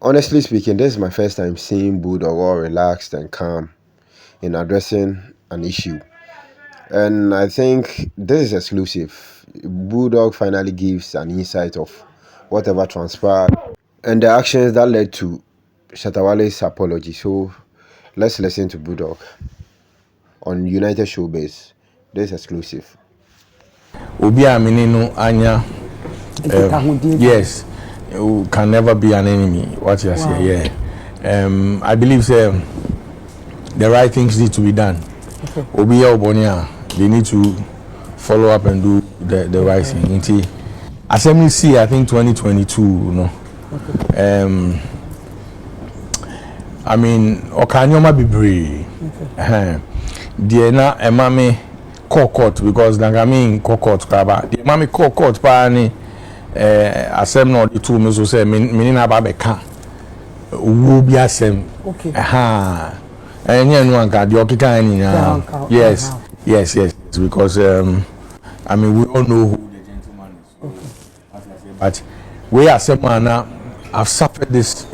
Honestly speaking, this is my first time seeing Bulldog all relaxed and calm in addressing an issue. And I think this is exclusive. Bulldog finally gives an insight of whatever transpired and the actions that led to Shatta apology. So let's listen to Bulldog on United Showbiz. This is exclusive. Obi Aminino Anya. Yes, you can never be an enemy. What you say, yeah. I believe the right things need to be done. Obi Obonia, they need to follow up and do the right thing. Assembly C, I think 2022, you know. I mean, Okanyoma Bibri. Diana Emame court because Nangami court Kaba. The Mami court pani assembly the two means say minina babeka. Will be assem. Okay. And you know, the Okita any yes. Because I mean, we all know who the gentleman is. Okay. But we are someone I've suffered this.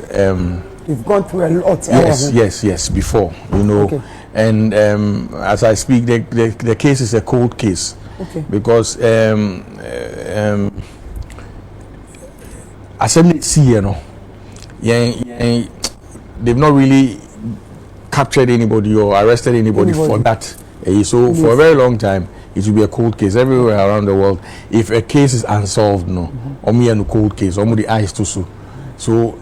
You've gone through a lot. Yes, before, you know. Okay. And as I speak, the case is a cold case. Okay. Because Assembly C, you know, they've not really captured anybody or arrested anybody for that. So for a very long time, it will be a cold case everywhere around the world. If a case is unsolved, no, only a cold case, only the eyes to so. So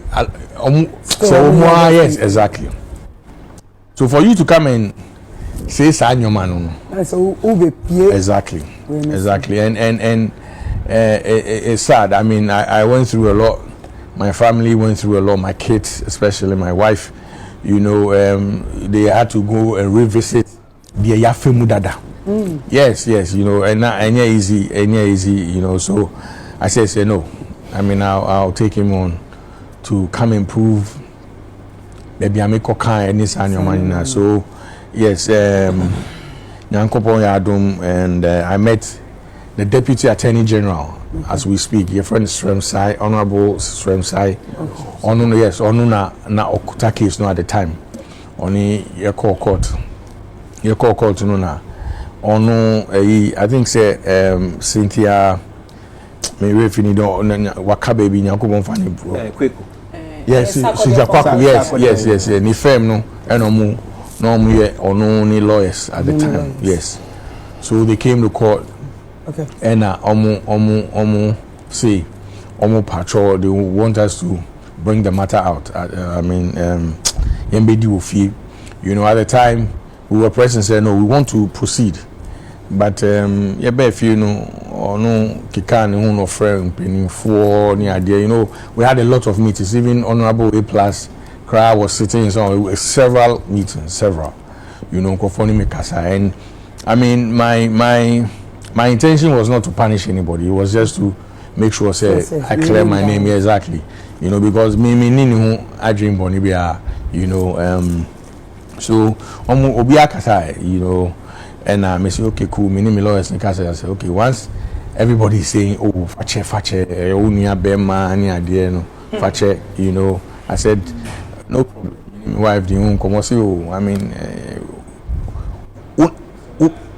yes, exactly. So for you to come and say Sanyo man, exactly, and it's sad. I mean, I went through a lot. My family went through a lot. My kids, especially my wife, you know, they had to go and revisit the Yafemu Dada. Yes, you know, and easy, you know. So I said no. I mean, I'll take him on to come and prove maybe I make cocaine and this and your money. So yes, Nyankopon Yadum, and I met the Deputy Attorney General as we speak. Your friend Sremsai, Honorable Sremsai. Onu na okuta case no at the time. Oni your court no na. Onu I think say Cynthia maybe fini do waka baby Nyankopon fani quick. Yes, yes. Ni firm no, and no lawyers at the time. Yes, so they came to court. Okay. And say, patrol. They want us to bring the matter out. I mean, you know, at the time we were present. Said no, we want to proceed, but if you know. Or no kikan no friend penny for any idea. You know, we had a lot of meetings. Even Honorable A Plus Cry was sitting in several meetings, you know, conforming Mikasa. And I mean my intention was not to punish anybody, it was just to make sure I clear my name exactly. You know, because me I dream bonibia, you know, so Obia Kasa, you know, and I say okay, cool, me lawyers in Kasa. I say okay, once everybody is saying, oh, fache, unia bema, any idea, no, fache, you know. I said, no problem. My wife, the I mean,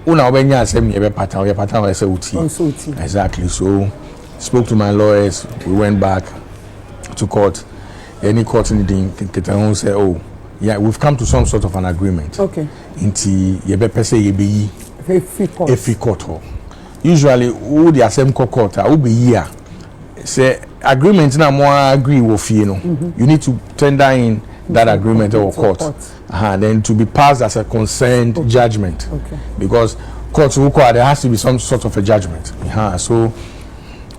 una obenya say me pattern, I say uti. Exactly. So, spoke to my lawyers. We went back to court. Any court in the say, oh, yeah, we've come to some sort of an agreement. Okay. Inti yebe pese yebe free court. Usually, who the same court will be here. Say agreement na more agree with you know. You need to tender in that agreement or court. Then to be passed as a consent judgment. Okay. Because courts will require there has to be some sort of a judgment. So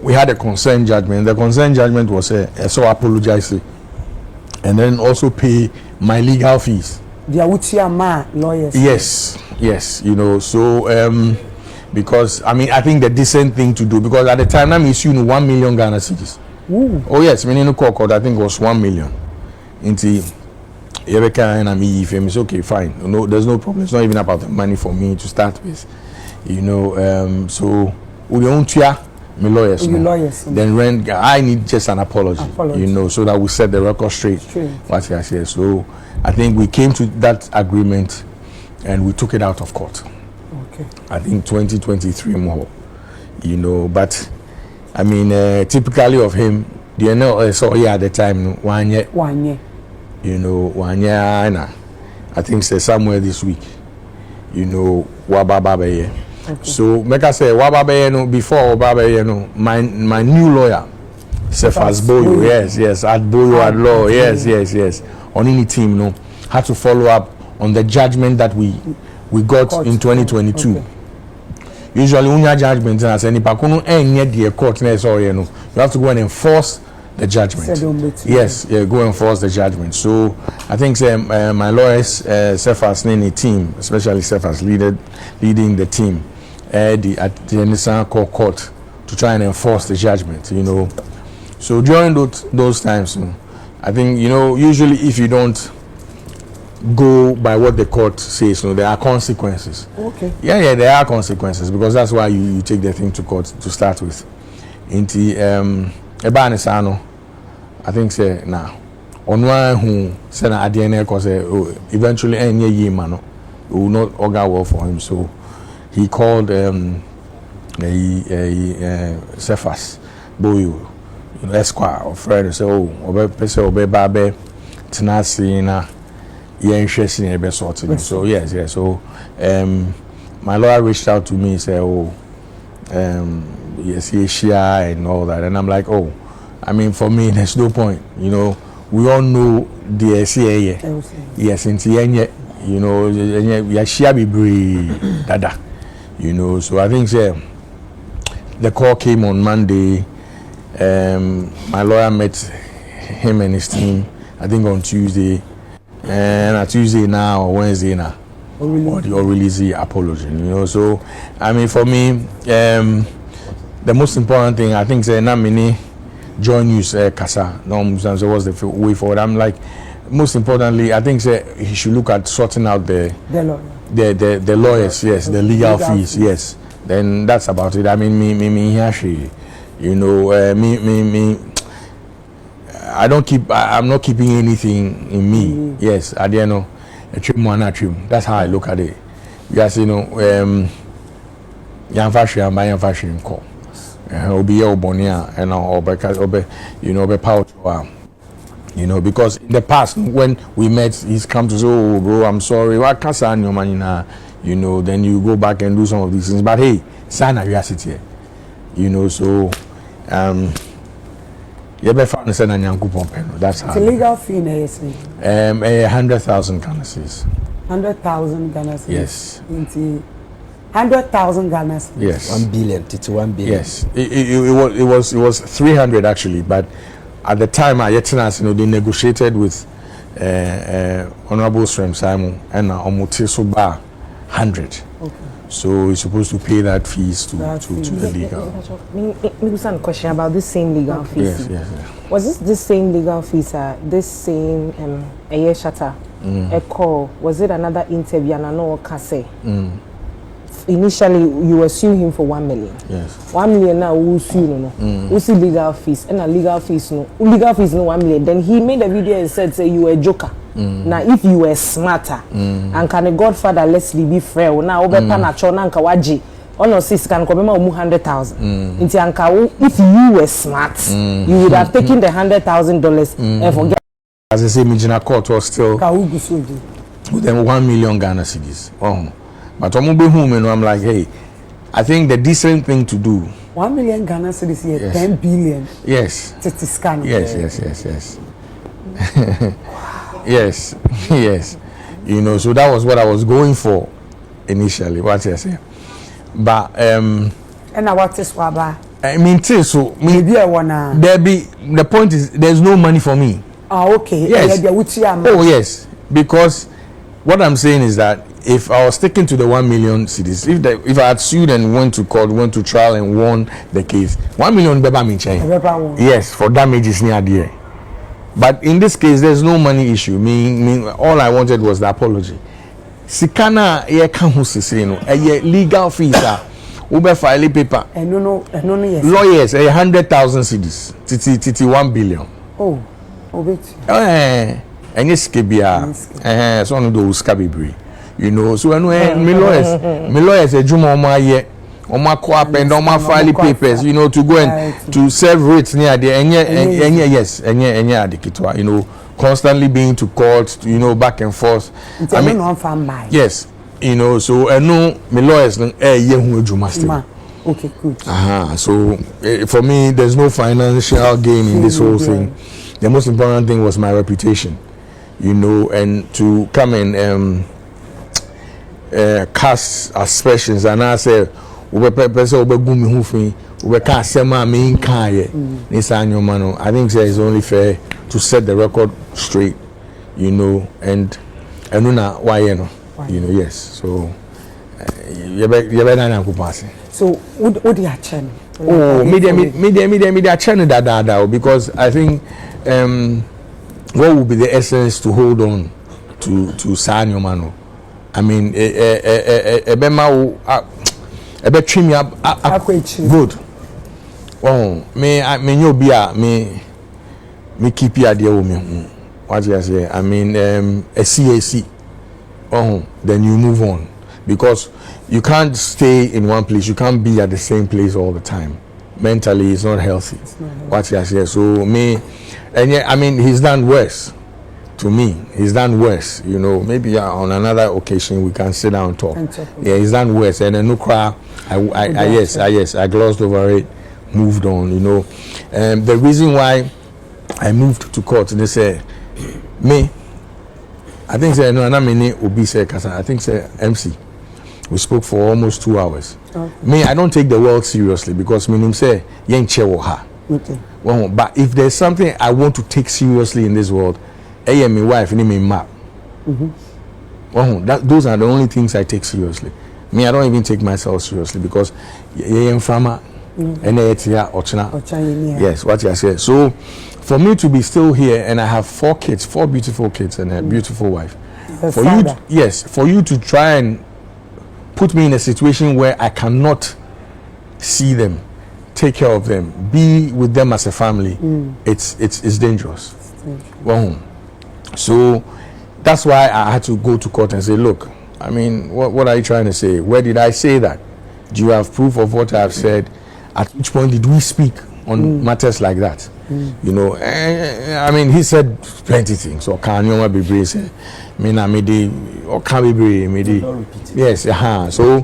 we had a consent judgment. The consent judgment was so apologize and then also pay my legal fees. The Awutia lawyers. Yes, you know, so because I mean I think the decent thing to do, because at the time I'm issuing 1 million Ghana cedis. Oh yes, meaning the court I think was 1 million. Into Yebeka and I'm famous. Okay, fine. No, there's no problem. It's not even about the money for me to start with. You know, so we don't my lawyers. Your lawyers. Then I need just an apology, you know, so that we set the record straight. What I say. So I think we came to that agreement, and we took it out of court. Okay. I think 2023 more, you know. But I mean, typically of him, you know, so yeah, at the time 1 year. 1 year. You know, 1 year, and I think say somewhere this week. You know, Wababaye. Okay. So make I say Wababaye no before Wababaye no my new lawyer, Cephas Boyo, yes, at Boyo at law, yes. On any team, no, had to follow up on the judgment that we got in 2022. Okay. Usually, when you judgment as any pakuno and yet the court you have to go and enforce the judgment. Yes, go enforce the judgment. So I think my lawyers, Cephas Nini team, especially Cephas leading the team at the Nissan court to try and enforce the judgment, you know. So during those times, I think, you know, usually if you don't go by what the court says, there are consequences. Okay. Yeah, there are consequences, because that's why you take the thing to court to start with. I think say now on one who said at the end because eventually any year man it will not augur well for him, so he called Cephas Boyo, you know, Esquire or friend, and say obe babe tenasi na interested in sorting. So yes, so my lawyer reached out to me and said, yes, he share and all that, and I'm like, I mean, for me, there's no point. You know, we all know the SCA. Yes, in the you know, dada. You know, so I think the call came on Monday. My lawyer met him and his team, I think on Tuesday, and a Tuesday now or Wednesday now, or release the apology. You know, so I mean, for me, the most important thing I think is join you Kasa. No, what's the way forward? I'm like, most importantly, I think he should look at sorting out the lawyers, yes, the legal fees, yes. Then that's about it. I mean, me actually, you know, I'm not keeping anything in me. Yes, I don't know. That's how I look at it. Yes, you know, young fashion call. Obi Obonia and you know, power, you know, because in the past when we met, he's come to say, "Oh, bro, I'm sorry. What can I your money now?" You know, then you go back and do some of these things. But hey, sign a reality, you know. So, that's how. The legal fee, 100,000 Ghana cedis. 100,000 Ghana cedis. Yes. 100,000 Ghana cedis. Yes. 1 billion. 1 billion. Yes. It was 300 actually, but at the time they negotiated with Honorable Srem Simon and Omoteso Bar 100. Okay. So he's supposed to pay that fees to the legal. Maybe some question about this same legal fees. Yes. Was this same legal fees? This same Shatta call? Was it another interview? And I know Kase. Initially, you assume him for 1 million. Yes. 1 million now, who sue who see legal fees and legal fees no 1 million. Then he made a video and said, "Say you were a joker. Now if you were smarter and can a Godfather Leslie be fair now over panacho na kawaji ono sis can come 100,000. Inti anka if you were smart, you would have taken the $100,000 and forget." As I say, Mijina Court was still within 1 million Ghana cedis. But I'm like, hey, I think the decent thing to do. 1 million Ghana cedis here, yes. 10 billion. Yes. Yes. yes. You know, so that was what I was going for initially. What I say, but and now what is Waba? I mean, so maybe I wanna. The point is, there's no money for me. Okay. Yes. Yes, because what I'm saying is that if I was sticking to the 1 million cedis, if I had sued and went to court, went to trial and won the case, 1 million beba me change. Yes, for damages near there. But in this case, there's no money issue. Me, all I wanted was the apology. Sikana ye kan hu sisi no. Legal fees are ube file paper no yes lawyers 100,000 cedis titi 1 billion oh obet any skebia so no do skabebre you know so enu me lawyers ejuma omo aye omo ko append omo file papers you know to go and to serve rates near the enye adikitwa you know constantly being to court you know back and forth I mean yes you know so me lawyers ye hu ejuma still okay good so for me there's no financial gain in this whole thing. The most important thing was my reputation, you know, and to come and cast aspersions and I say I think it's only fair to set the record straight, you know, and why you know, yes. So so what the channel? Oh, media channel that because I think what would be the essence to hold on to Sanyo Mano? I mean, trim me up good. Oh, me you be me keep you there with me. What you say? I mean, a CAC. Oh, then you move on because you can't stay in one place. You can't be at the same place all the time. Mentally, it's not healthy. What you say? So me, and yeah, I mean, he's done worse. To me, he's done worse. You know, maybe on another occasion we can sit down and talk. Yeah, he's done worse. And then no cry. I glossed over it, moved on. You know, the reason why I moved to court, they say me. I think say no, I think say MC. We spoke for almost 2 hours. Okay. Me, I don't take the world seriously because meaning say okay. Well, but if there's something I want to take seriously in this world, I am my wife and my map. Well, those are the only things I take seriously. Me, I don't even take myself seriously because I am farmer and yes, what you say. So for me to be still here and I have 4 kids, 4 beautiful kids and a beautiful wife. For you to try and put me in a situation where I cannot see them, take care of them, be with them as a family, it's dangerous. Well, so that's why I had to go to court and say, look, I mean, what are you trying to say? Where did I say that? Do you have proof of what I have said? At which point did we speak on matters like that? You know, I mean, he said plenty things. So can you be brave? Or can be brave? Yes, So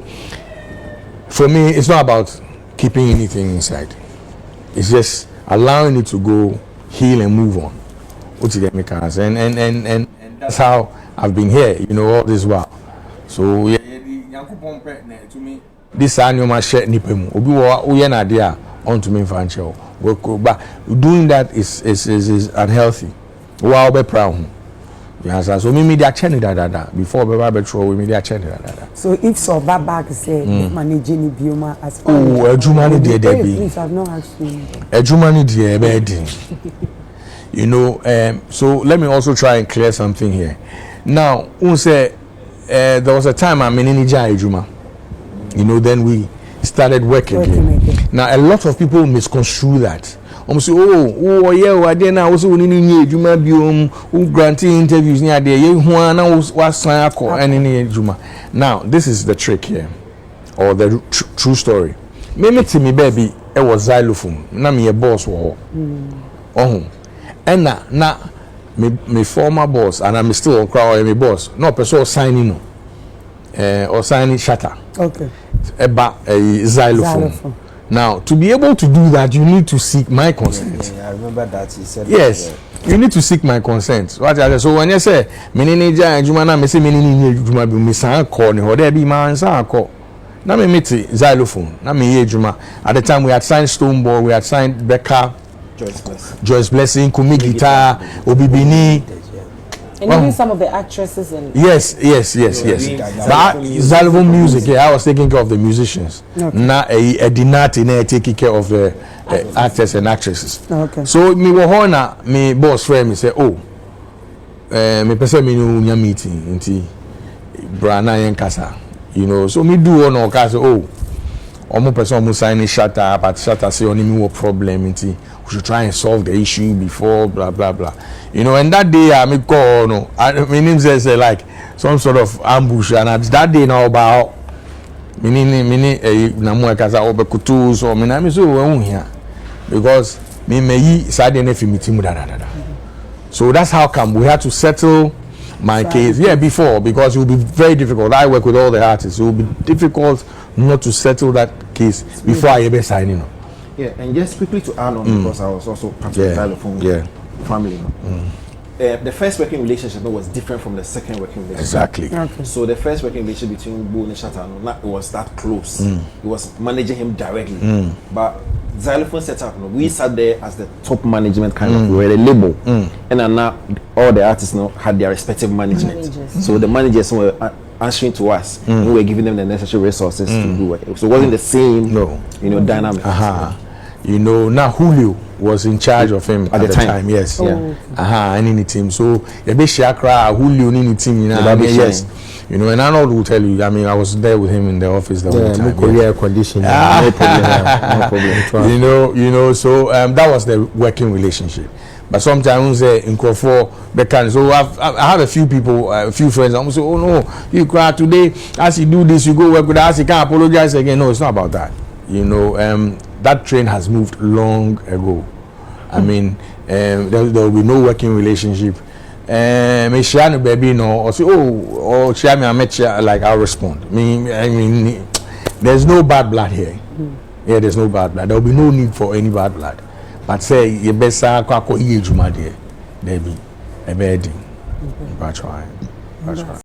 for me, it's not about keeping anything inside. It's just allowing it to go, heal and move on. And that's how I've been here, you know, all this while. So to me, this annual share nipemu. Obi wa uyena dia onto me financial. But doing that is unhealthy. Wow, be proud. Yes, so me media channel that before be throw we media channel that. So if so back say managing bioma as ejumani there be. Please, I've not asked you. Ejumani there be. You know, so let me also try and clear something here. Now, there was a time I'm in Nija Ejuma. You know, then we started working again. Now, a lot of people misconstrue that. Say, I didn't know also in Ejuma biome who granting interviews near there. Now, this is the trick here, or the true story. Maybe to me, baby, it was xylophone. Now me a boss war. And now my former boss, and I'm still on crowd my boss. No person signing or signing Shatta. Okay. About a xylophone. Now, to be able to do that, you need to seek my consent. I remember that he said. Yes, you need to seek my consent. So when you say "Menini Jumana," me say "Menini Juma," me say "Call me," or there be man say "Call." Now me meet xylophone. Now me Juma. At the time we had signed Stoneball, we had signed Becca. Joyce Blessing, Kumi Guitar, Obibini, and even some of the actresses and yes. But xylophone music, I was taking care of the musicians. Now a dinati taking care of the actors and actresses. Okay. So me wahona me boss friend me say, me person me no meeting inti brana yen kasa. You know, so me do on kasa almost person almost signing Shatta, but Shatta say only me what problem we should try and solve the issue before blah blah blah. You know, and that day I me call no, my name says like some sort of ambush, and at that day now about na mo kaza obekutu so me na me so we here because me yi side na fi meeting da. So that's how come we had to settle my case before, because it would be very difficult. I work with all the artists. It would be difficult not to settle that case before I ever sign in. Yeah, and just quickly to add on, because I was also part of the xylophone family. The first working relationship was different from the second working relationship. Exactly. Okay. So the first working relationship between Bull and Shatta, it was that close. It was managing him directly. But xylophone set up, we sat there as the top management kind of. We were the label, and now all the artists had their respective management. So the managers were answering to us, and we were giving them the necessary resources to do it. So it wasn't the same, dynamic. You know, now Julio was in charge of him at the time. Yes. And in the team. So the big Shakra, Julio in the team, yes. You know, and Arnold will tell you, I mean, I was there with him in the office the whole time. Air conditioning. No problem. So that was the working relationship. But sometimes in Crawford, so I have a few people, a few friends. I'm say, oh no, you cry today. As you do this, you go work with us. You can't apologize again. No, it's not about that. You know, that train has moved long ago. I mean, there will be no working relationship. Me share no baby no, or say or share me I met you, like I'll respond. I mean, there's no bad blood here. Yeah, there's no bad blood. There will be no need for any bad blood. But say you best kwako iye juma there be a bedding. That's right.